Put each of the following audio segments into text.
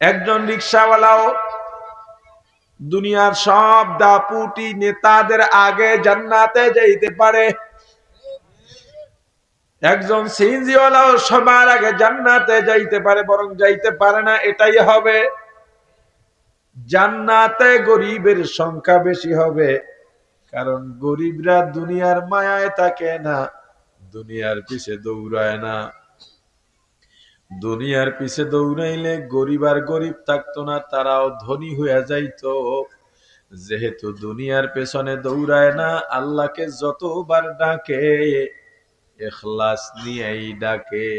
একজন রিকশাওয়ালাও দুনিয়ার সব দাপুটি নেতাদের আগে জান্নাতে যাইতে পারে। একজন সিএনজিওয়ালাও সবার আগে জান্নাতে যাইতে পারে, বরং যাইতে পারে না। এটাই হবে জান্নাতে গরিবের সংখ্যা বেশি হবে, কারণ গরিবরা দুনিয়ার মায়ায় থাকে না, দুনিয়ার পিছে দৌড়ায় না। দুনিয়ার পিছে দৌড়াইলে গরিব আর গরিব থাকতো না, তারাও ধনী হয়ে যাইতো। যেহেতু দুনিয়ার পেছনে দৌড়ায় না, আল্লাহকে যতবার ডাকে ইখলাস নিয়েই ডাকে।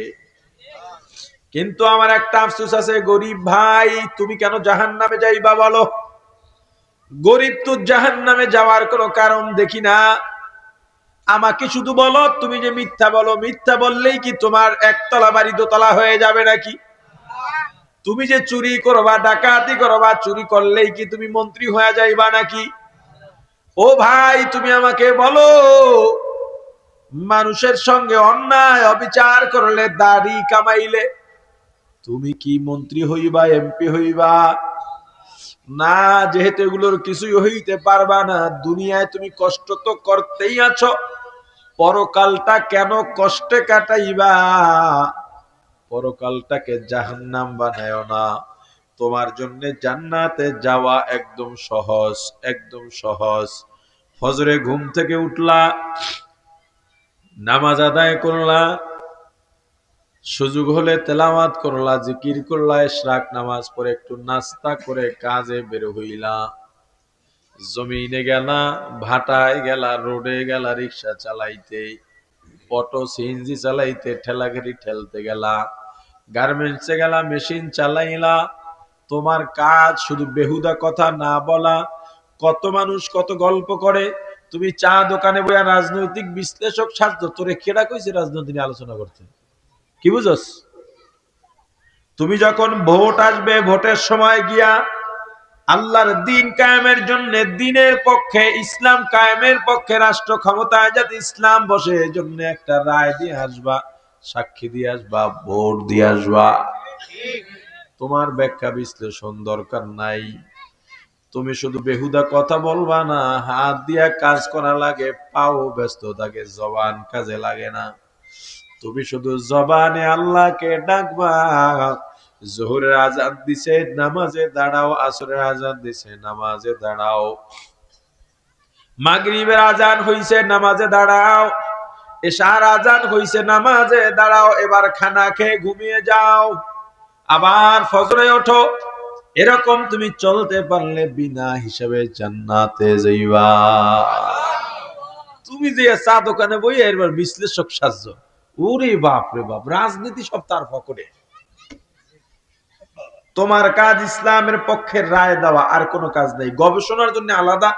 কিন্তু আমার একটা আফসোস আছে, গরিব ভাই তুমি কেন জাহান্নামে যাইবা বলো? গরিব তো জাহান্নামে যাওয়ার কোনো কারণ দেখি না। আমাকে শুধু বলো, তুমি যে মিথ্যা বলো, মিথ্যা বললেই কি তোমার একতলা বাড়ি দোতলা হয়ে যাবে নাকি? তুমি যে চুরি করবা, ডাকাতি করবা, চুরি করলেই কি তুমি মন্ত্রী হয়ে যাইবা নাকি? ও ভাই তুমি আমাকে বলো, মানুষের সঙ্গে অন্যায় অবিচার করলে, দাড়ি কামাইলে তুমি কি মন্ত্রী হইবা, এমপি হইবা? না, যেহেতু এগুলোর কিছুই হইতে পারবা না, দুনিয়ায় তুমি কষ্ট তো করতেই আছো, পরকালটা কেন কষ্টে কাটাইবা? পরকালটাকে জাহান্নাম বানায় না। তোমার জন্য জান্নাতে যাওয়া একদম সহজ, একদম সহজ। ফজরে ঘুম থেকে উঠলা, নামাজ আদায় করলা, সুযোগ হলে তেলাওয়াত করলা, জিকির করলা, ইশরাক নামাজ পড়ে একটু নাস্তা করে কাজে বের হইলা। জমিনে গেলা, ভাটায় গেলা, রোডে গেলা রিক্সা চালাইতে, অটো সিএনজি চালাইতে, ঠেলাগাড়ি ঠেলতে গেলা, গার্মেন্টসে গেলা, মেশিন চালাইলা। তোমার কাজ শুধু বেহুদা কথা না বলা। কত মানুষ কত গল্প করে, তুমি চা দোকানে বইয়া রাজনৈতিক বিশ্লেষক সাজছো। তোরে কেডা কইছে রাজনীতি নিয়ে আলোচনা করতে? কি বুঝস? তুমি যখন ভোট আসবে, ভোটের সময় গিয়া আল্লাহর দিন কায়েমের জন্য, দিনের পক্ষে, ইসলাম কায়েমের পক্ষে, রাষ্ট্র ক্ষমতায় যাতে ইসলাম বসে, এই জন্য একটা রায় দিয়ে আসবা, সাক্ষী দিয়ে আসবা, ভোট দিয়ে আসবা। তোমার ব্যাখ্যা বিশ্লেষণ দরকার নাই। তুমি শুধু বেহুদা কথা বলবা না, হাত দিয়া কাজ করা লাগে, পাও ব্যস্ত থাকে, জবান কাজে লাগে না। তুমি শুধু জবানে আল্লাহকে ডাকবা। জোহরের আজান দিছে, নামাজে দাঁড়াও। আসরের আজান দিছে, নামাজে দাঁড়াও। মাগরিবের আজান হইছে, নামাজে দাঁড়াও। এশার আজান হইছে, নামাজে দাঁড়াও। এবার খানা খেয়ে ঘুমিয়ে যাও, আবার ফজরে ওঠো। এরকম তুমি চলতে পারলে বিনা হিসাবে জান্নাতে যাইবা। তুমি যে চা দোকানে বই এবার বিশ্লেষক সাজছ, ওরে বাপ রে বাপ, রাজনীতি সব তার পকেটে। তোমার কাজ ইসলামের পক্ষে রায় দেওয়া, আর কোনো কাজ নেই। গবেষণার জন্য আলাদা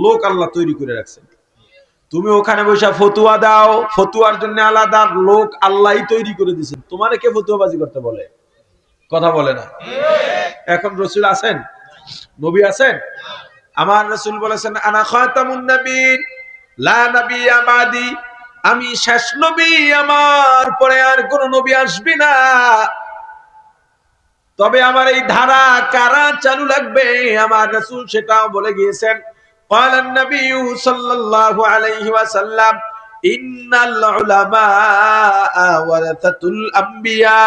লোক আল্লাহ তৈরি করে রাখছেন। তুমি ওখানে বসে ফতুয়া দাও, ফতুয়ার জন্য আলাদা লোক আল্লাহই তৈরি করে দিয়েছেন। তোমারে কে ফতুয়াবাজি করতে বলে? কথা বলে না। এখন রসুল আছেন, নবী আছেন? আমার রসুল বলেছেন, আনা খাতামুন নবীন লা নাবিয়্যা বাদি, আমি শেষ নবী, আমার পরে আর কোন নবী আসবে না। তবে আমার এই ধারা কারা চালু লাগবে, আমার রাসূল সেটাও বলে গিয়েছেন। ক্বালান নবী সাল্লাল্লাহু আলাইহি ওয়াসাল্লাম, ইন্নাল উলামা ওয়ারাসাতুল আম্বিয়া,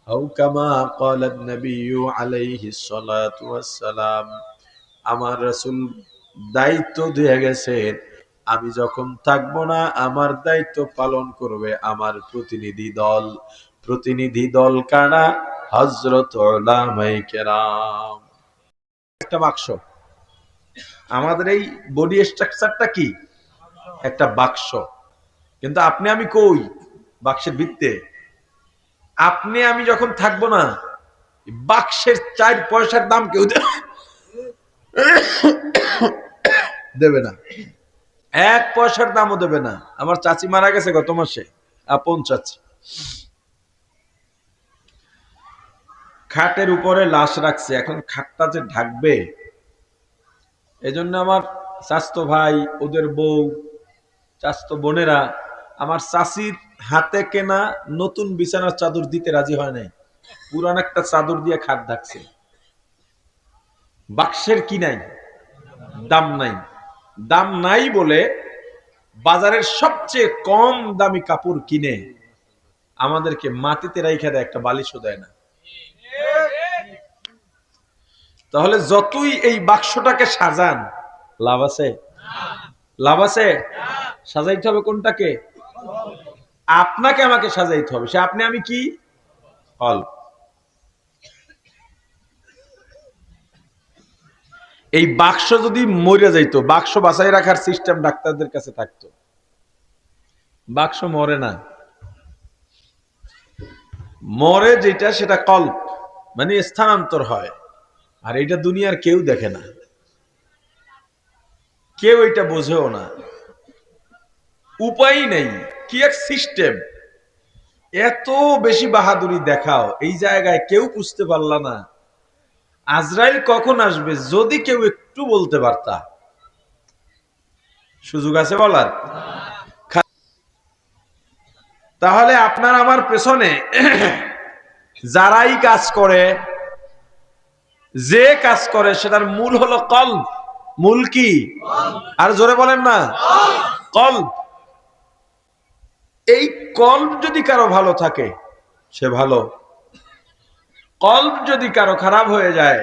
আও কামা ক্বালান নবী আলাইহিস সালাতু ওয়াসসালাম। আমার রাসূল দায়িত্ব দিয়ে গেছেন, আমি যখন থাকবো না, আমার দায়িত্ব পালন করবে আমার প্রতিনিধি দল। প্রতিনিধি দল কারা? হযরত উলামায়ে কেরাম। একটা বাক্স, আমাদের এই বডি স্ট্রাকচারটা কি? একটা বাক্স। কিন্তু আপনি আমি কই? বাক্সের ভিতরে। আপনি আমি যখন থাকবো না, বাক্সের 4 পয়সার দাম কেউ দেবে না, 1 পয়সার দামও দেবে না। আমার চাচি মারা গেছে গত মাসে, আপন চাচি। খাটের উপরে লাশ রাখছে, এখন খাটটা যে ঢাকবে, এজন্য আমার চাচতো ভাই, ওদের বউ, চাচতো বোনেরা আমার চাচির হাতে কেনা নতুন বিছানার চাদর দিতে রাজি হয় নাই। পুরান একটা চাদর দিয়ে খাট ঢাকছে। বাক্সের কি নাই? দাম নাই। দাম নাই বলে বাজারের সবচেয়ে কম দামি কাপড় কিনে আমাদেরকে মাটিতে রাইখা দেয়, একটা বালিশও দেয় না। তাহলে যতই এই বাক্সটাকে সাজান, লাভ আছে? লাভ আছে? সাজাইতে হবে কোনটাকে? আপনাকে আমাকে সাজাইতে হবে। সে আপনি আমি কি? ফল। এই বাক্স যদি মরে যাইতো, বাক্স বাঁচাই রাখার সিস্টেম ডাক্তারদের কাছে থাকতো। বাক্স মরে না, মরে যেটা সেটা কল্প, মানে স্থানান্তর হয়। আর এটা দুনিয়ার কেউ দেখে না, কেউ এটা বোঝেও না, উপায় নেই। কি এক সিস্টেম! এত বেশি বাহাদুরি দেখাও, এই জায়গায় কেউ বুঝতে পারলা না আজরাইল কখন আসবে। যদি কেউ একটু বলতে পারতা, সুযোগ আছে বলার? তাহলে আপনার আমার পেছনে যারাই কাজ করে, যে কাজ করে, সেটার মূল হলো কল্ব। মূল কি? আর জোরে বলেন না, কল্ব। এই কল্ব যদি কারো ভালো থাকে সে ভালো, কল্ব যদি কারো খারাপ হয়ে যায়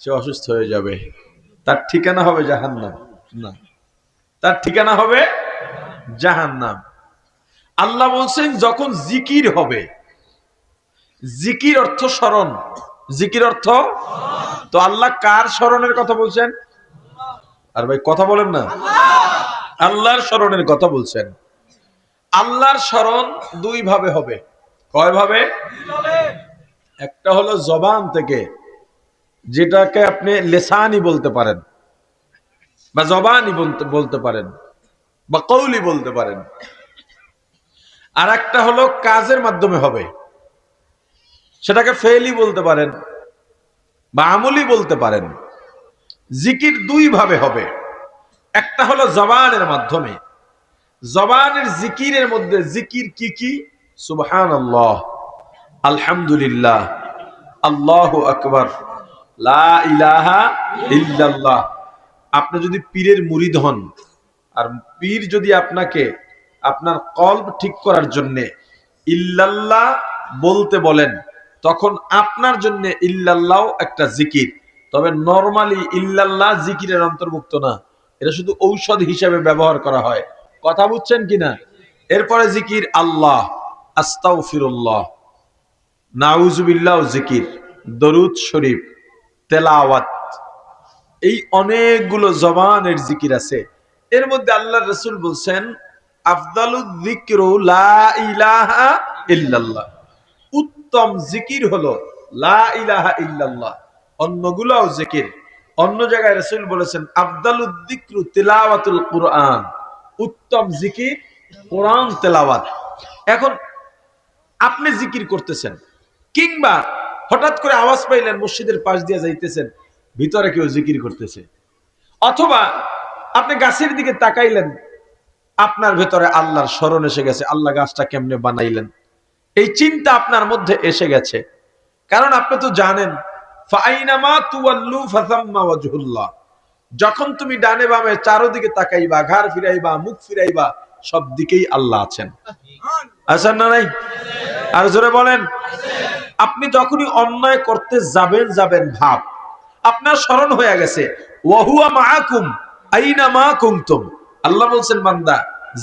সে অসুস্থ হয়ে যাবে। তার ঠিকানা হবে জাহান্নাম। না, তার ঠিকানা হবে জাহান্নাম। আল্লাহ বলছেন যখন জিকির হবে, জিকির অর্থ স্মরণ, জিকির অর্থ, তো আল্লাহ কার স্মরণের কথা বলছেন? আর ভাই কথা বলেন না, আল্লাহর স্মরণের কথা বলছেন। আল্লাহর স্মরণ দুই ভাবে হবে। কয় ভাবে? একটা হলো জবান থেকে, যেটাকে আপনি লেসানি বলতে পারেন, বা জবানি বলতে পারেন, বা কৌলি বলতে পারেন। আর একটা হলো কাজের মাধ্যমে হবে, সেটাকে ফেলি বলতে পারেন বা আমলি বলতে পারেন। জিকির দুই ভাবে হবে। একটা হলো জবানের মাধ্যমে। জবানের জিকিরের মধ্যে জিকির কি কি? সুবহানাল্লাহ, আলহামদুলিল্লাহ, আল্লাহু আকবার, লা ইলাহা ইল্লাল্লাহ। আপনি যদি পীরের মুরিদ হন, আর পীর যদি আপনাকে আপনার কলব ঠিক করার জন্য ইল্লাল্লাহ বলতে বলেন, তখন আপনার জন্য ইল্লাল্লাহ একটা জিকির। তবে নরমালি ইল্লাল্লাহ জিকিরের অন্তর্ভুক্ত না, এটা শুধু ঔষধ হিসেবে ব্যবহার করা হয়। কথা বুঝছেন কিনা? এরপরে জিকির আল্লাহ, আস্তাগফিরুল্লাহ, নাউজুবিল্লাহ জিকির, দরুদ শরীফ, তেলাওয়াত, এই অনেকগুলো জবানের জিকির আছে। এর মধ্যে আল্লাহর রাসূল বলছেন আফদালুয যিকরু লা ইলাহা ইল্লাল্লাহ, উত্তম জিকির হলো লা ইলাহা ইল্লাল্লাহ। অন্যগুলোও জিকির। অন্য জায়গায় রাসূল বলেছেন আফদালুয যিকরু তিলাওয়াতুল কুরআন, উত্তম জিকির কোরআন তেলাওয়াত। এখন আপনি জিকির করতেছেন, কিংবা হঠাৎ করে আওয়াজ পাইলেন মসজিদের পাশ দিয়ে যাইতেছেন, ভিতরে কেউ জিকির করতেছে, অথবা আপনি গাছের দিকে তাকাইলেন, আপনার ভেতরে আল্লাহর স্মরণ এসে গেছে, আল্লাহ গাছটা কেমনে বানাইলেন, এই চিন্তা আপনার মধ্যে এসে গেছে। কারণ আপনি তো জানেন ফাইনামা তুওয়াল্লু ফাসাম্মা ওয়াজহুল্লাহ, যখন তুমি ডানে বামে চারদিকে তাকাইবা, ঘাড় ফিরাইবা, মুখ ফিরাইবা, সব দিকেই আল্লাহ আছেন। আছেন না নাই? আর জোরে বলেন। আপনি যখনই অন্যায় করতে যাবেন ভাব, আপনার স্মরণ হয়ে গেছে ওয়াহুয়া মাআকুম আইনা মা কুনতুম। আল্লাহ বলছেন বান্দা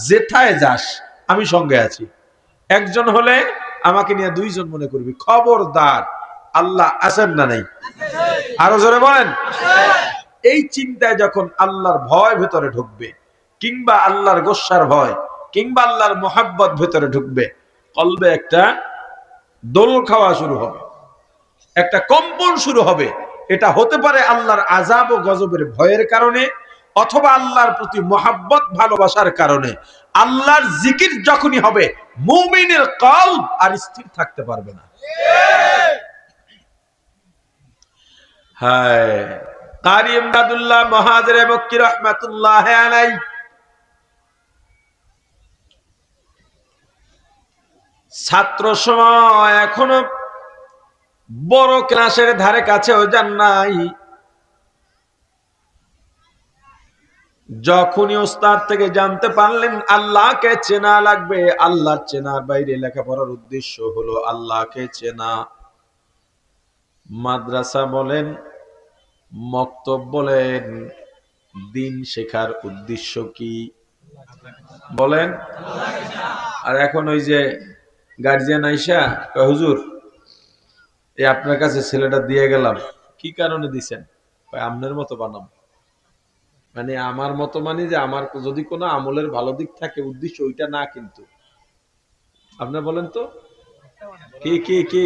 যেথায় যাস আমি সঙ্গে আছি। একজন হলে আমাকে নিয়ে দুইজন মনে করবি, খবরদার আল্লাহ আছেন না নাই? আরো জোরে বলেন। এই চিন্তায় যখন আল্লাহর ভয় ভেতরে ঢুকবে, কিংবা আল্লাহর গোস্সার ভয়, কিংবা আল্লাহর মোহাব্বত ভেতরে ঢুকবে, কলবে একটা দোল খাওয়া শুরু হবে, একটা কম্পন শুরু হবে। এটা হতে পারে আল্লাহর আযাব ও গজবের ভয়ের কারণে, অথবা আল্লাহর প্রতি মোহাব্বত ভালোবাসার কারণে। আল্লাহর জিকির যখনই হবে, মুমিনের কলব আর স্থির থাকতে পারবে না। হায় কারি ইমদাদুল্লাহ মুহাজিরে মক্কি রাহমাতুল্লাহ আলাইহি ছাত্র সময় এখনো বড় ক্লাসের ধারে কাছেও যান নাই। যখনই ওস্তাদ থেকে জানতে পারলেন আল্লাহকে চেনা লাগবে, আল্লাহ চেনার বাইরে লেখাপড়ার উদ্দেশ্য হলো আল্লাহকে চেনা। মাদ্রাসা বলেন, মক্তব বলেন, দিন শেখার উদ্দেশ্য কি বলেন? আর এখন ওই যে গার্জিয়ান আইসা কয়, হুজুর এই আপনার কাছে ছেলেটা দিয়ে গেলাম। কি কারণে দিছেন? আপনার মতো বানাম। মানে আমার মতো, মানে যে আমার যদি কোনো আমলের ভালো দিক থাকে, উদ্দেশ্য ওইটা না। কিন্তু আপনার বলেন তো কি কি কি?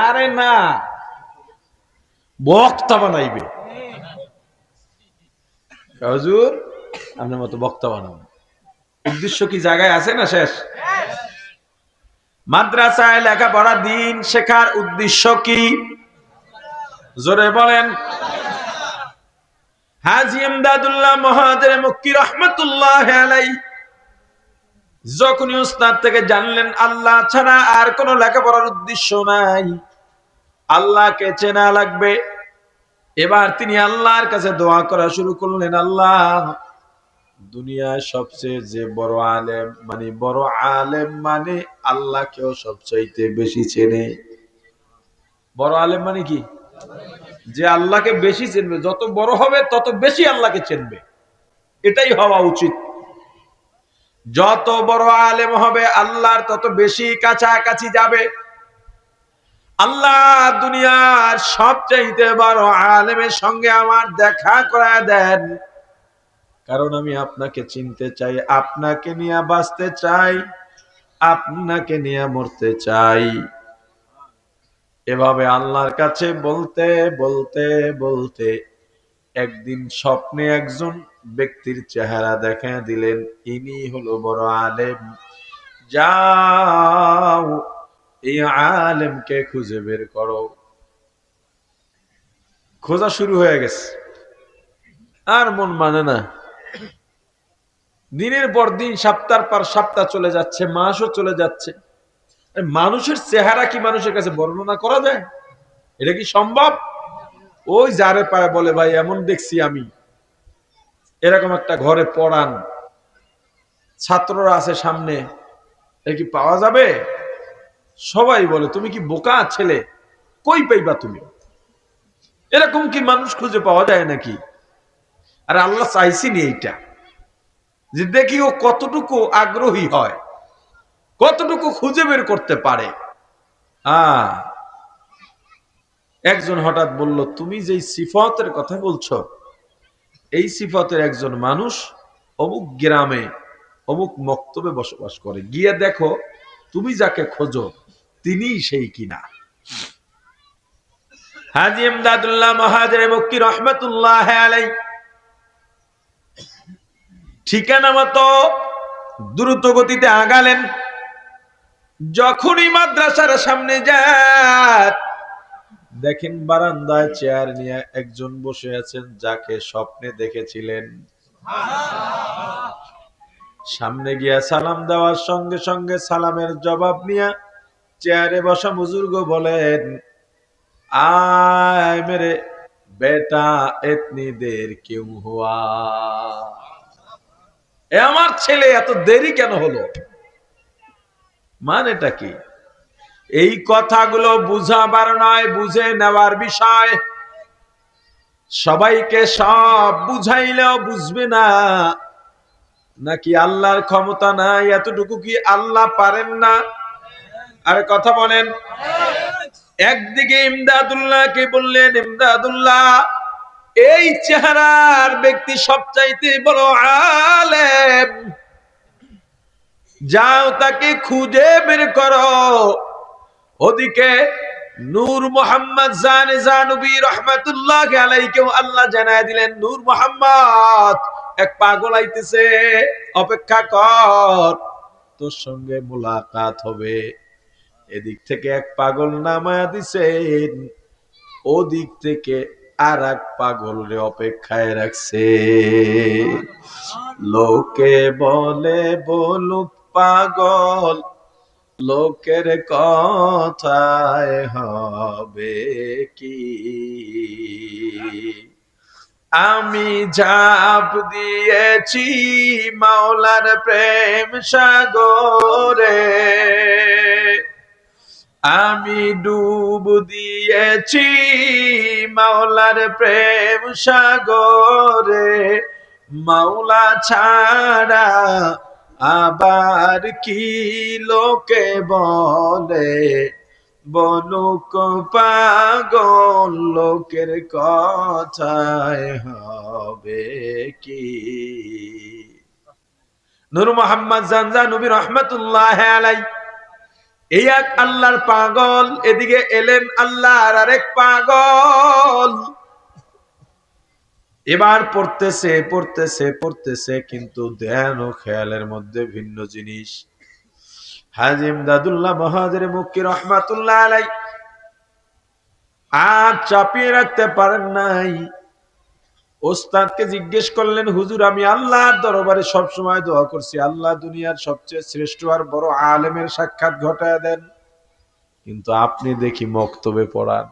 আরে না, বক্তা বানাইবে। হুজুর আপনার মতো বক্তা বানাবো, উদ্দেশ্য কি জায়গায় আছে না শেষ? মাদ্রাসায় লেখাপড়া দিন শেখার উদ্দেশ্য কি? জোরে বলেন। হাজী ইমদাদুল্লাহ মহাজের মক্কি রহমাতুল্লাহ আলাইহি যখনই উস্তাদ থেকে জানলেন আল্লাহ ছাড়া আর কোনো লেখাপড়ার উদ্দেশ্য নাই, আল্লাহকে চেনা লাগবে, এবার তিনি আল্লাহর কাছে দোয়া করা শুরু করলেন। আল্লাহ, দুনিয়ায় সবচেয়ে যে বড় আলেম, মানে বড় আলেম মানে আল্লাহকেও সবচাইতে বেশি চেনে। বড় আলেম মানে কি? যে আল্লাহকে বেশি চিনবে। যত বড় হবে তত বেশি আল্লাহকে চিনবে, এটাই হওয়া উচিত। যত বড় আলেম হবে আল্লাহর তত বেশি কাছাকাছি যাবে। আল্লাহ, দুনিয়ার সবচাইতে বড় আলেমের সঙ্গে আমার দেখা করায় দেন, কারণ আমি আপনাকে চিনতে চাই, আপনাকে নিয়ে বাঁচতে চাই, আপনাকে নিয়ে মরতে চাই। এভাবে আল্লাহর কাছে বলতে বলতে বলতে একদিন স্বপ্নে একজন ব্যক্তির চেহারা দেখা দিলেন। ইনি হলো বড় আলেম। যাও এই আলেমকে খুঁজে বের করো। খোঁজা শুরু হয়ে গেছে, আর মন মানে না। দিনের পর দিন, সপ্তাহ পর সপ্তাহ চলে যাচ্ছে, মাসও চলে যাচ্ছে। মানুষের চেহারা কি মানুষের কাছে বর্ণনা করা যায়? এটা কি সম্ভব? ওই যারে পায় বলে, ভাই এমন দেখছি আমি। এরকম একটা ঘরে পড়ান, ছাত্ররা আছে সামনে, এ কি পাওয়া যাবে? সবাই বলে তুমি কি বোকা ছেলে, কই পাইবা তুমি? এরকম কি মানুষ খুঁজে পাওয়া যায় নাকি? আর আল্লাহ চাইছিনি এইটা, যে দেখি ও কতটুকু আগ্রহী হয়, কতটুকু খুঁজে বের করতে পারে। একজন হঠাৎ বলল, তুমি যেই সিফতের কথা বলছো, এই সিফতের একজন মানুষ অমুক গ্রামে অমুক মক্তবে বসবাস করে, গিয়ে দেখো তুমি যাকে খোঁজো তিনিই সেই কিনা। হাজী ইমদাদুল্লাহ মহাজের মক্কি রহমাতুল্লাহ আলাইহি ঠিকানা মতো দ্রুত গতিতে আগালেন। যখনই মাদ্রাসার সামনে যায়, দেখেন বারান্দায় চেয়ার নিয়ে একজন বসে আছেন, যাকে স্বপ্নে দেখেছিলেন। সামনে গিয়া সালাম দেওয়ার সঙ্গে সঙ্গে সালামের জবাব নিয়ে চেয়ারে বসা বুজুর্গ বলেন, আয় মেরে বেটা এতনি দের কিউ হুয়া, এ আমার ছেলে এত দেরি কেন হলো? মানেটা কি? এই কথাগুলো বুঝাবার নয়, বুঝে নেওয়ার বিষয়। সবাইকে সব বুঝাইলেও বুঝবে না, নাকি আল্লাহর ক্ষমতা নাই এতটুকু কি আল্লাহ পারেন না? আরে কথা বলেন। একদিকে ইমদাদুল্লাহকে বললেন, ইমদাদুল্লাহ এই চেহারার ব্যক্তি সবচাইতে বড় আলেম, যাও তাকে খুঁজে বের করো। ওদিকে নূর মোহাম্মদ জানে জানবী রহমাতুল্লাহ আলাইহিকেও আল্লাহ জানায় দিলেন, নূর মোহাম্মদ এক পাগল আইতেছে, অপেক্ষা কর, তোর সঙ্গে মোলাকাত হবে। এদিক থেকে এক পাগল নামায়া দিছেন, ওদিক থেকে আর এক পাগল রে অপেক্ষায় রাখছে। লোকে বলে বলুক পাগল, লোকের কথায় হবে কি, আমি ঝাঁপ দিয়েছি মাওলার প্রেম সাগরে, আমি ডুব দিয়েছি মাওলার প্রেম সাগরে, মাওলা ছাড়া আবার কি লোকে বলে, বলুক পাগল লোকের কথায় হবে কি। নূর মোহাম্মদ জানজা নবী রহমতুল্লাহ আলাই এই এক আল্লাহর পাগল, এদিকে এলেন আল্লাহর আরেক পাগল। এবার পড়তেছে পড়তেছে পড়তেছে, কিন্তু ধ্যান ও খেয়ালের মধ্যে ভিন্ন জিনিস। হাজী ইমদাদুল্লাহ মহাজের মুক্তি রহমাতুল্লাহ আলাই আর চাপিয়ে রাখতে পারেন নাই। ওস্তাদকে জিজ্ঞেস করলেন, হুজুর আমি আল্লাহর দরবারে সবসময় দোয়া করছি, আল্লাহ দুনিয়ার সবচেয়ে শ্রেষ্ঠ আর বড় আলেমের সাক্ষাৎ ঘটায় দেন, কিন্তু আপনি দেখি মক্তবে পড়ান,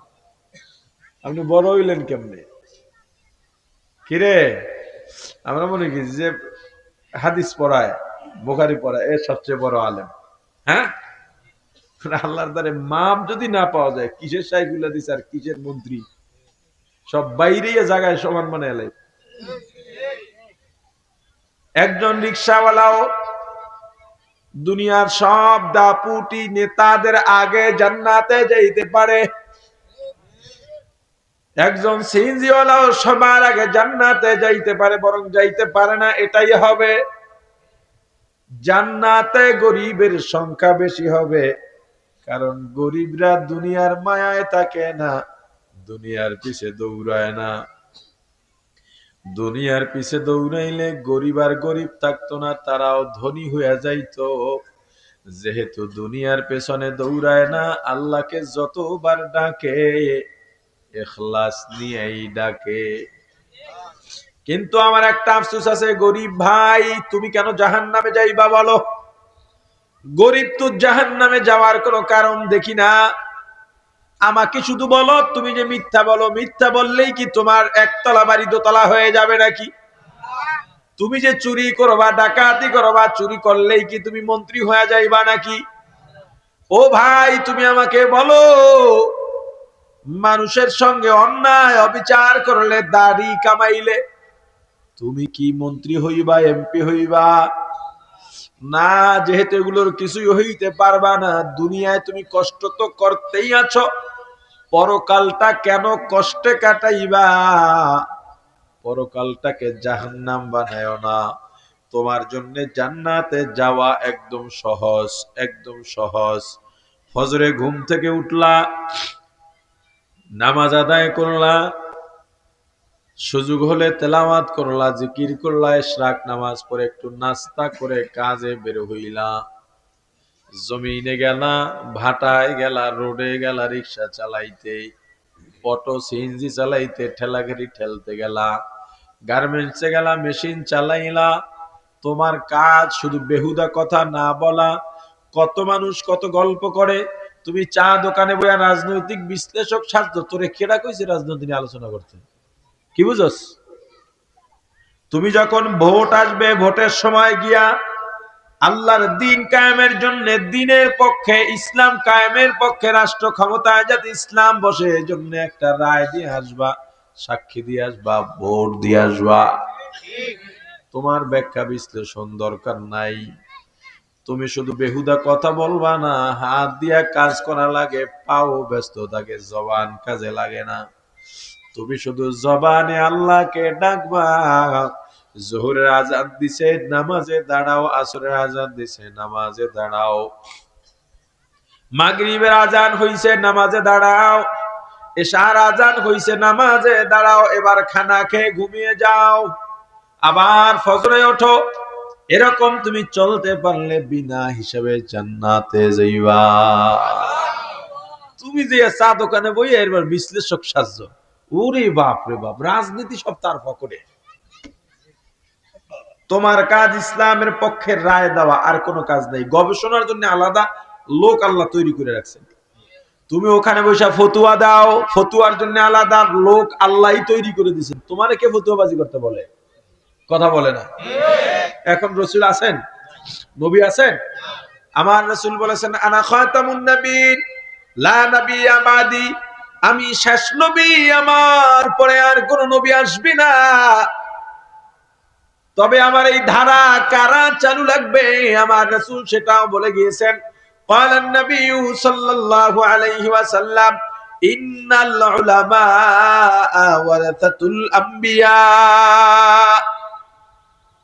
আপনি বড় হইলেন কেমনে? কিরে, আমরা মনে করি যে হাদিস পড়ায়, বুখারী পড়ায় এর সবচেয়ে বড় আলেম। হ্যাঁ, আল্লাহর দ্বারে মাপ যদি না পাওয়া যায়, কিসের শাইখুল্লাহ দিস আর কিসের মন্ত্রী, সব বাইরে জায়গায় সমান মানে এলাই। একজন রিক্সাওয়ালাও দুনিয়ার সব দাপুটি নেতাদের আগে জান্নাতে যাইতে পারে, একজন সিএনজিওয়ালাও সবার আগে জান্নাতে যাইতে পারে, বরং যাইতে পারে না, এটাই হবে জান্নাতে গরিবের সংখ্যা বেশি হবে, কারণ গরিবরা দুনিয়ার মায়ায় থাকে না, দুনিয়ার পিছে দৌড়ায় না। দুনিয়ার পিছে দৌড়াইলে গরিব আর গরিব থাকতো না, তারাও ধনী হয়ে যাইতো। যেহেতু দুনিয়ার পেছনে দৌড়ায় না, আল্লাহকে যতবার ডাকে ইখলাস নিয়েই ডাকে। কিন্তু আমার একটা আফসোস আছে, গরিব ভাই তুমি কেন জাহান্নামে যাইবা বলো? গরিব তো জাহান্নামে যাওয়ার কোনো কারণ দেখি না। আমাকে শুধু বলো, তুমি যে মিথ্যা বলো, মিথ্যা বললেই কি তোমার একতলা বাড়ি দোতলা হয়ে যাবে নাকি? তুমি যে চুরি করবা, ডাকাতি করবা, চুরি করলেই কি তুমি মন্ত্রী হয়ে যাইবা নাকি? ও ভাই তুমি আমাকে বলো, মানুষের সঙ্গে অন্যায় অবিচার করলে, দাড়ি কামাইলে তুমি কি মন্ত্রী হইবা, এমপি হইবা? না, যেহেতু এগুলোর কিছুই হইতে পারবা না, দুনিয়ায় তুমি কষ্ট তো করতেই আছো, পরকালটা কেন কষ্টে কাটাইবা? পরকালটাকে জাহান্নাম বানায়ো না, তোমার জন্য জান্নাতে যাওয়া একদম সহজ, একদম সহজ। ফজরে ঘুম থেকে উঠলা, নামাজ আদায় করলা, সুযোগ হলে তেলাওয়াত করলা, জিকির করলা, ইশরাক নামাজ পড়ে একটু নাস্তা করে কাজে বের হইলা, জমিনে গেলা, ভাটায় গেলা, রোডে গেলা, রিক্সা চালাইতে, অটো সিএনজি চালাইতে, ঠেলা গাড়ি ঠেলতে গেলা, গার্মেন্টসে গেলা, মেশিন চালাইলা। তোমার কাজ শুধু বেহুদা কথা না বলা। কত মানুষ কত গল্প করে, তুমি চা দোকানে বইয়া রাজনৈতিক বিশ্লেষক সাজতো, তোরে কেডা কইছে রাজনীতি নিয়ে আলোচনা করতে? কি বুঝস? তুমি যখন ভোট আসবে, ভোটের সময় গিয়া আল্লাহর দিন কায়েমের জন্য, দিনের পক্ষে, ইসলাম কায়েমের পক্ষে, রাষ্ট্র ক্ষমতায় যাতে ইসলাম বসে, এই জন্য একটা রায় দিয়ে আসবা, সাক্ষী দিয়ে আসবা, ভোট দিয়ে আসবা। তোমার ব্যাখ্যা বিশ্লেষণ দরকার নাই। তুমি শুধু বেহুদা কথা বলবা না, হাত দিয়া কাজ করা লাগে, পাও ব্যস্ত থাকে, জবান কাজে লাগে না। তুমি শুধু জবানে আল্লাহকে ডাকবা, জোহরের আজান দিছে নামাজে দাঁড়াও, আসরের আজান দিছে নামাজে দাঁড়াও, মাগরিবের আজান হইছে নামাজে দাঁড়াও, এশার আজান হইছে নামাজে দাঁড়াও, এবার খানা খেয়ে ঘুমিয়ে যাও, আবার ফজরে ওঠো। এরকম তুমি চলতে পারলে বিনা হিসাবে জান্নাতে যাইবা। তুমি যে চা দোকানে বই এবার বিশ্লেষক সাজছ, ওরে বাপ রে বাপ, রাজনীতি সব তার পকেটে। তোমার কাজ ইসলামের পক্ষে রায় দেওয়া, আর কোনো কাজ নেই। গবেষণার জন্য আলাদা লোক আল্লাহ তৈরি করে রাখছেন। তুমি ওখানে বসে ফতুয়া দাও, ফতুয়ার জন্য আলাদা লোক আল্লাহই তৈরি করে দিয়েছেন। তোমারে কে ফতুয়াবাজি করতে বলে? কথা বলে না। এখন রসুল আছেন, নবী আছেন? আমার রসুল বলেছেন আনা খাতামুন নবীন লা নাবিয়্যা বাদি, আমি শেষ নবী, আমার পরে আর কোন নবী আসবে না। তবে আমার এই ধারা কারা চালু লাগবে, আমার রাসূল সেটাও বলে গিয়েছেন। ক্বালা নবিয়্যু সাল্লাল্লাহু আলাইহি ওয়াসাল্লাম ইন্নাল উলামা ওয়ারাসাতুল আম্বিয়া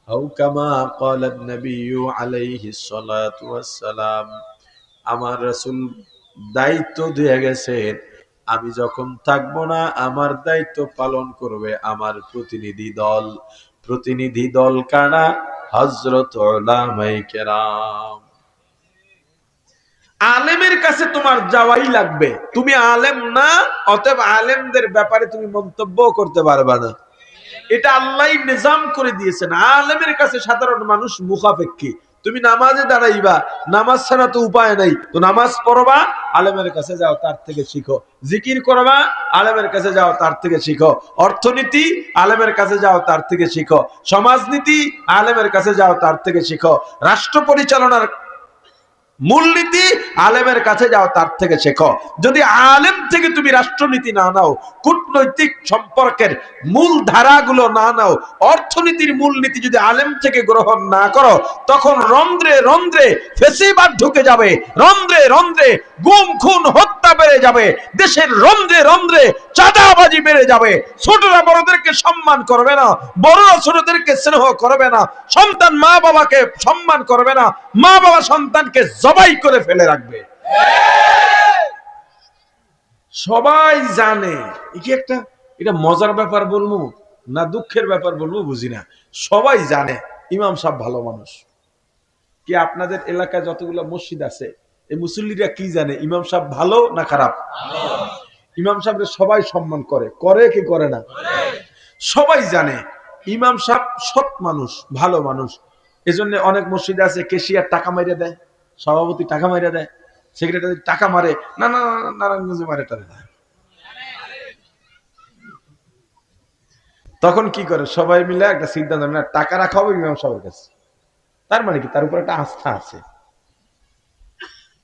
আও কামা ক্বালা নবিয়্যু আলাইহিস সালাতু ওয়াসসালাম। আমার রাসূল দায়িত্ব দিয়ে গেছেন, আমি যখন থাকবো না আমার দায়িত্ব পালন করবে আমার প্রতিনিধি দল। প্রতিনিধি দল কারা? হযরত উলামায়ে কেরাম। আলেমের কাছে তোমার যাওয়াই লাগবে। তুমি আলেম না, অতএব আলেমদের ব্যাপারে তুমি মন্তব্য করতে পারবে না। এটা আল্লাহই নিজাম করে দিয়েছেন। আলেমের কাছে সাধারণ মানুষ মুখাপেক্ষী। তুমি নামাজে দাঁড়াইবা, নামাজ ছাড়া তো উপায় নাই, তো নামাজ পড়বা, আলেমের কাছে যাও, তার থেকে শিখো। জিকির করবা, আলেমের কাছে যাও, তার থেকে শিখো। অর্থনীতি, আলেমের কাছে যাও, তার থেকে শিখো। সমাজনীতি, আলেমের কাছে যাও, তার থেকে শিখো। রাষ্ট্র পরিচালনার মূলনীতি, আলেমের কাছে যাও, তার থেকে শেখো। যদি আলেম থেকে তুমি রাষ্ট্রনীতি না নাও, কূটনৈতিক সম্পর্কের মূল ধারাগুলো না নাও, অর্থনীতির মূলনীতি যদি আলেম থেকে গ্রহণ না করো, তখন রন্ধ্রে রন্ধ্রে ফেসিবাদ ঢুকে যাবে, রন্ধ্রে রন্ধ্রে গুম খুন হত্যা বেড়ে যাবে, দেশের রন্ধ্রে রন্ধ্রে চাঁদাবাজি বেড়ে যাবে। ছোটরা বড়দেরকে সম্মান করবে না, বড়রা ছোটদেরকে স্নেহ করবে না, সন্তান মা বাবাকে সম্মান করবে না, মা বাবা সন্তানকে জবাই করে ফেলে রাখবে। সবাই জানে। এটা মজার ব্যাপার বলবো না দুঃখের ব্যাপার বলবো বুঝি না। সবাই জানে ইমাম সাহেব ভালো মানুষ। কি আপনাদের এলাকায় যতগুলো মসজিদ আছে, এই মুসল্লিরা কি জানে ইমাম সাহেব ভালো না খারাপ? ইমাম সাহেবের সবাই সম্মান করে, করে কি করে না? সবাই জানে ইমাম সাহেব সৎ মানুষ, ভালো মানুষ। এজন্য অনেক মসজিদ আছে কেশিয়ার টাকা মাইরে দেয়, সভাপতি টাকা মাইরে দেয়, সেক্রেটারি টাকা মারে, না না নারায়ণগঞ্জে মারে টারে না। তখন কি করে সবাই মিলে একটা সিদ্ধান্ত না, টাকা রাখা হবে ইমাম সাহেবের কাছে। তার মানে কি তার উপর একটা আস্থা আছে।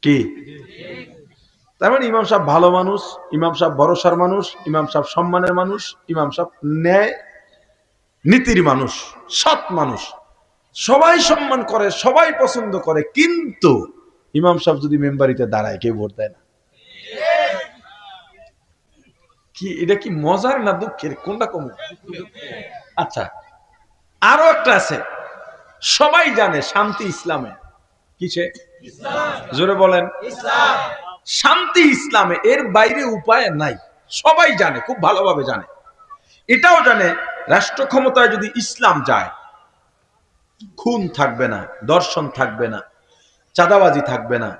কি তার মানে ইমাম সাহেব ভালো মানুষ, ইমাম সাহেব ভরসার মানুষ, ইমাম সাহেব সম্মানের মানুষ, ইমাম সাহেব ন্যায় নীতির মানুষ, সৎ মানুষ। সবাই সম্মান করে, সবাই পছন্দ করে, কিন্তু ইমাম সাহেব যদি মেম্বারিতে দাঁড়ায় কেউ ভোট দেয় না। কি এটা কি মজার না দুঃখের, কোনটা কম? আচ্ছা, আরো একটা আছে, সবাই জানে শান্তি ইসলামে। কিসে? জোরে বলেন। শান্তি ইসলামে, এর বাইরে উপায় নাই। সবাই জানে, খুব ভালোভাবে জানে। এটাও জানে রাষ্ট্র ক্ষমতায় যদি ইসলাম যায়, খুন থাকবে না, দর্শন থাকবে না, চাঁদাবাজি থাকবে না,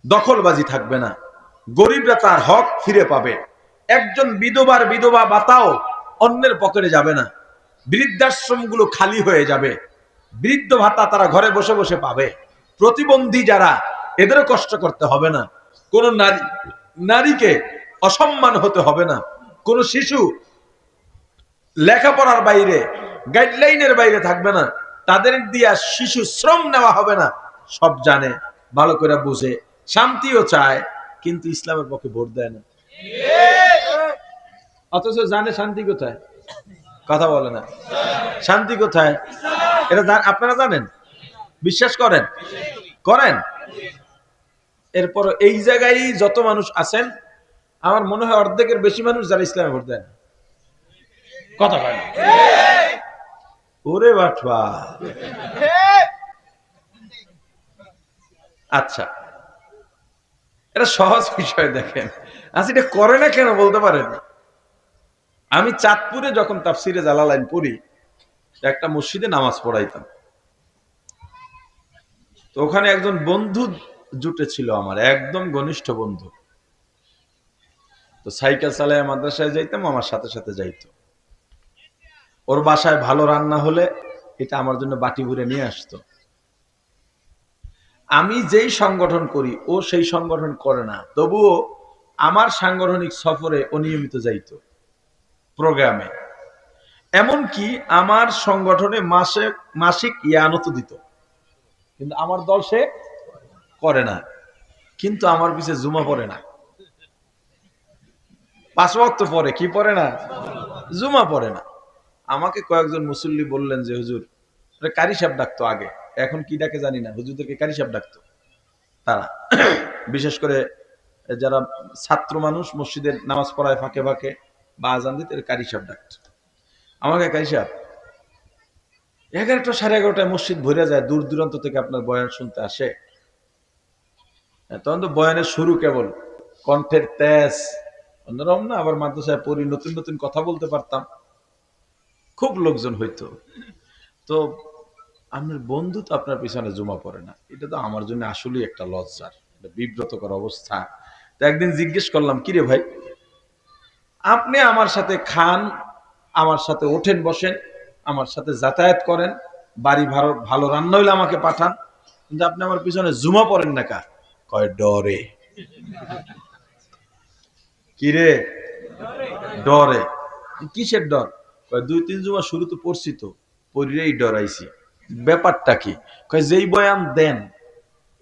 দখলবাজি থাকবে না, গরিবরা তার হক ফিরে পাবে। একজন বিধবার বিধবা ভাতাও অন্যের পকেটে যাবে না, বৃদ্ধাশ্রমগুলো খালি হয়ে যাবে, বৃদ্ধ ভাতা তারা ঘরে বসে বসে পাবে। প্রতিবন্ধী যারা, এদেরও কষ্ট করতে হবে না, কোন নারীকে অসম্মান হতে হবে না, কোন শিশু লেখাপড়ার বাইরে, গাইডলাইনের বাইরে থাকবে না, তাদের দিয়া শিশু শ্রম নেওয়া হবে না। সব জানে, ভালো করে বুঝে, শান্তিও চায়, কিন্তু ইসলামের পক্ষে ভোট দেয় না। অথচ জানে শান্তি কোথায়। কথা বলে না, শান্তি কোথায় এটা আপনারা জানেন, বিশ্বাস করেন, করেন। এরপর এই জায়গায় যত মানুষ আছেন, আমার মনে হয় অর্ধেকের বেশি মানুষ যারা ইসলামে ভোট দেয় না। কথা বলে ওরে বাটবা। আচ্ছা, এটা সহজ বিষয় দেখেন। আচ্ছা, এটা করে না কেন বলতে পারেন? আমি চাঁদপুরে যখন তাফসিরে জালালাইন পড়ি, একটা মসজিদে নামাজ পড়াইতাম। তো ওখানে একজন বন্ধু জুটেছিল, আমার একদম ঘনিষ্ঠ বন্ধু। তো সাইকেল চালায় মাদ্রাসায় যাইতাম, আমার সাথে সাথে যাইতো। ওর বাসায় ভালো রান্না হলে এটা আমার জন্য বাটি ভরে নিয়ে আসতো। আমি যেই সংগঠন করি ও সেই সংগঠন করে না, তবুও আমার সাংগঠনিক সফরে ও নিয়মিত যাইতো প্রোগ্রামে। এমনকি আমার সংগঠনে মাসিক ইয়ানত দিত, কিন্তু আমার দল সে করে না। কিন্তু আমার পিছে জুমা পড়ে না, 5 ওয়াক্ত পরে, কি পড়ে না? জুমা পড়ে না। আমাকে কয়েকজন মুসল্লি বললেন যে হুজুর, কারি সাহেব ডাকতো আগে, এখন কি ডাকে জানি না, হুজুরদেরকে কারি সাহেব ডাকতো তারা। বিশেষ করে যারা ছাত্র মানুষ, মসজিদের নামাজ পড়ায় ফাঁকে ফাঁকে বা আজান দিতে কারি সাহেব ডাকতো আমাকে। কারি সাহেব, 11টা 11:30টায় মসজিদ ভরে যায়, দূর দূরান্ত থেকে আপনার বয়ান শুনতে আসে। তখন তো বয়ানের শুরু কেবল, কণ্ঠের তেজ অন্যরকম না। আবার মাদ্রাসায় পড়ি, নতুন নতুন কথা বলতে পারতাম, খুব লোকজন হইতো। তো আপনার বন্ধু তো আপনার পিছনে জমা পড়ে না, এটা তো আমার জন্য আসলেই একটা লজ্জার, বিব্রতকর অবস্থা। তো একদিন জিজ্ঞেস করলাম, কিরে ভাই, আপনি আমার সাথে খান, আমার সাথে ওঠেন বসেন, আমার সাথে যাতায়াত করেন, বাড়ি ভালো ভালো রান্না হইলে আমাকে পাঠান, কিন্তু আপনি আমার পিছনে জুমা পড়েন না কা? কয় ডরে। কিরে? ডরে। কিসের ডর? কয় 2-3 জুমা শুরু তো পড়ছি, তো পড়িরেই ডরাইছি। ব্যাপারটা কি? কয় যেই বয়ান দেন,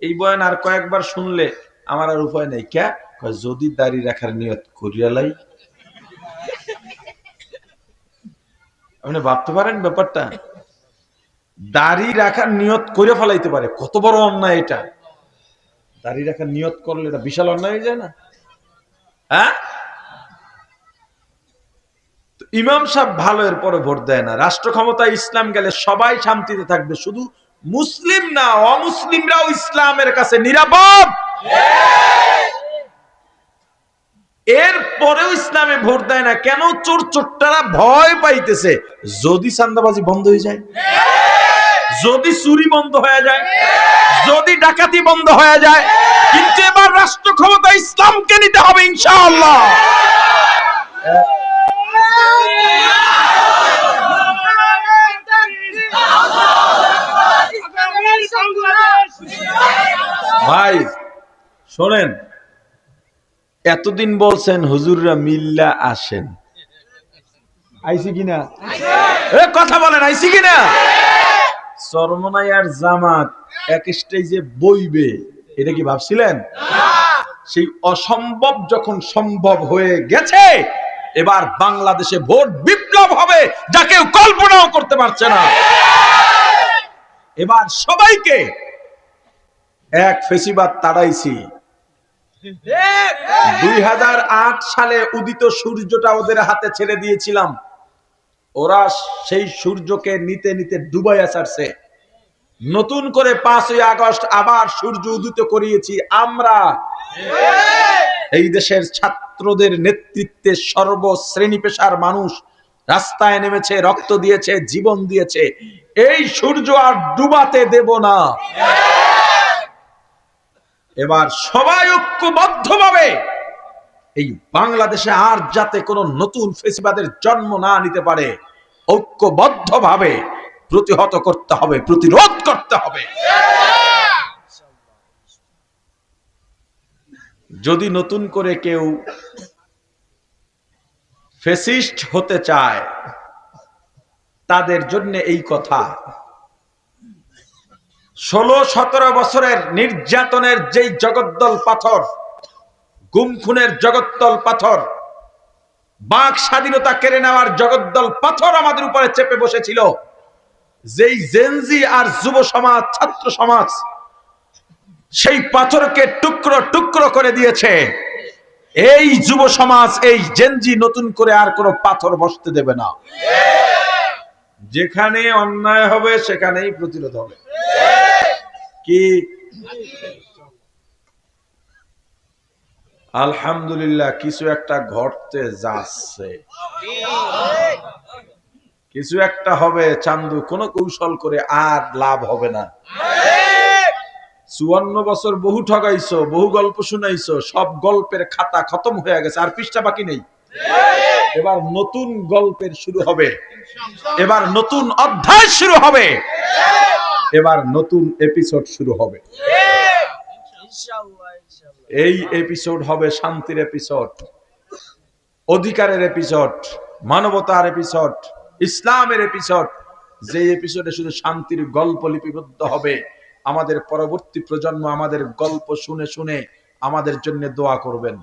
এই বয়ান আর কয়েকবার শুনলে আমার আর উপায় নেই। কে? কয় যদি দাড়ি রাখার নিয়ত করিয়া লাই। আপনি ভাবতে পারেন ব্যাপারটা, দাড়ি রাখার নিয়ত করে ফেলাইতে পারে, কত বড় অন্যায় এটা। দাড়ি রাখার নিয়ত করলে এটা বিশাল অন্যায় হয়ে যায় না? হ্যাঁ, ইমাম সাহেব ভালো, এর পরে ভোট দেয় না। রাষ্ট্র ক্ষমতায় ইসলাম গেলে সবাই শান্তিতে থাকবে, শুধু মুসলিম না, অমুসলিমরাও ইসলামের কাছে নিরাপদ। এর পরেও ইসলামে ভোট দেয় না কেন? চোর চোরটারা ভয় পাইতেছে, যদি চাঁদাবাজি বন্ধ হয়ে যায়, যদি চুরি বন্ধ হয়ে যায়, যদি ডাকাতি বন্ধ হয়ে যায়। কিন্তু এবার রাষ্ট্র ক্ষমতা ইসলামকে নিতে হবে ইনশাআল্লাহ। ভাই শোনেন, এতদিন বলছেন হুজুররা মিল্লা আসেন, আইছি কিনা? কথা বলেন, আইছি কিনা? চরমনাই আর জামাত এক স্টেজে বইবে, এটা কি ভাবছিলেন? সেই অসম্ভব যখন সম্ভব হয়ে গেছে, এবার বাংলাদেশে ভোট বিপ্লব হবে, যা কেউ কল্পনাও করতে পারছে না। এবার সবাইকে এক ফেসিবাদ তাড়াইছি। 2008 সালে উদিত সূর্যটা ওদের হাতে ছেড়ে দিয়েছিলাম, ওরা সেই সূর্যকে নিতে নিতে ডুবাইয়া ছাড়ছে। নতুন করে 5ই আগস্ট আবার সূর্য উদিত করিয়েছি আমরা। এই দেশের ছাত্রদের নেতৃত্বে সর্বশ্রেণী পেশার মানুষ রাস্তায় নেমেছে, রক্ত দিয়েছে, জীবন দিয়েছে। এই সূর্য আর ডুবাতে দেব না। এবার সবাই ঐক্যবদ্ধভাবে এই বাংলাদেশে আর যাতে কোনো নতুন ফেসিবাদের জন্ম না নিতে পারে, ঐক্যবদ্ধভাবে প্রতিহত করতে হবে, প্রতিরোধ করতে হবে। যদি নতুন করে কেউ ফ্যাসিস্ট হতে চায়, তাদের জন্য এই কথা, 16-17 বছরের নির্যাতনের যেই জগদ্দল পাথর, গুম খুনের জগদ্দল পাথর, বাক স্বাধীনতা কেড়ে নেওয়ার জগদ্দল পাথর আমাদের উপরে চেপে বসেছিল, যেই জেনজি আর যুব সমাজ, ছাত্র সমাজ সেই পাথরকে টুকরো টুকরো করে দিয়েছে। এই যুব সমাজ, এই জেনজি নতুন করে আর কোনো পাথর বসতে দেবে না। যেখানে অন্যায় হবে সেখানেই প্রতিরোধ হবে। কি? আলহামদুলিল্লাহ, কিছু একটা ঘটতে যাচ্ছে, কিছু একটা হবে। চান্দু, কোনো কৌশল করে আর লাভ হবে না। 54 বছর বহু ঠগাইছো, বহু গল্প শুনাইছো, সব গল্পের খাতা খতম হয়ে গেছে, আর পৃষ্ঠা বাকি নেই। এবার নতুন গল্পের শুরু হবে, এবার নতুন অধ্যায় শুরু হবে, এবার নতুন এপিসোড শুরু হবে। এই এপিসোড হবে শান্তির এপিসোড, অধিকারের এপিসোড, মানবতার এপিসোড, ইসলামের এপিসোড। যে এপিসোডে শুধু শান্তির গল্প লিপিবদ্ধ হবে। আমাদের পরবর্তী প্রজন্ম আমাদের গল্প শুনে শুনে আমাদের জন্য দোয়া করবেন।